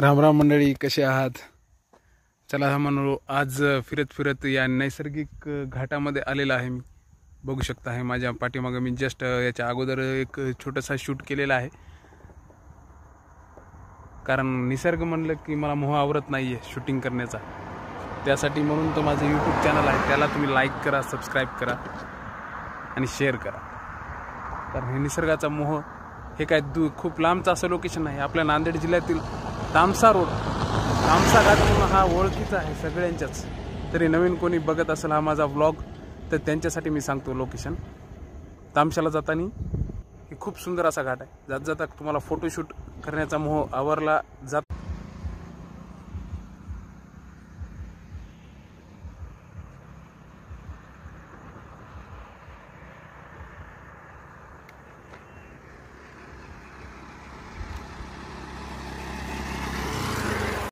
राम राम मंडळी, कसे आहात? चला म्हणून आज फिरत फिरत या नैसर्गिक घाटामध्ये आलेला आहे. मी बघू शकता आहे माझ्या पाठीमागे मी जस्ट याच्या अगोदर एक छोटासा शूट केलेला आहे. कारण निसर्ग म्हणलं की मला मोह आवरत नाही आहे शूटिंग करण्याचा. त्यासाठी म्हणून तो माझं यूट्यूब चॅनल आहे, त्याला तुम्ही लाईक करा, सबस्क्राईब करा आणि शेअर करा. कारण हे निसर्गाचा मोह हे काय खूप लांबचं असं लोकेशन आहे. आपल्या नांदेड जिल्ह्यातील तामसा रोड, तामसा घाट म्हणून हा ओळखीचा आहे सगळ्यांच्याच. तरी नवीन कोणी बघत असेल हा माझा व्लॉग तर त्यांच्यासाठी मी सांगतो लोकेशन. तामशाला जाताना हे खूप सुंदर असा घाट आहे. जात जाता तुम्हाला फोटोशूट करण्याचा मोह आवरला जात.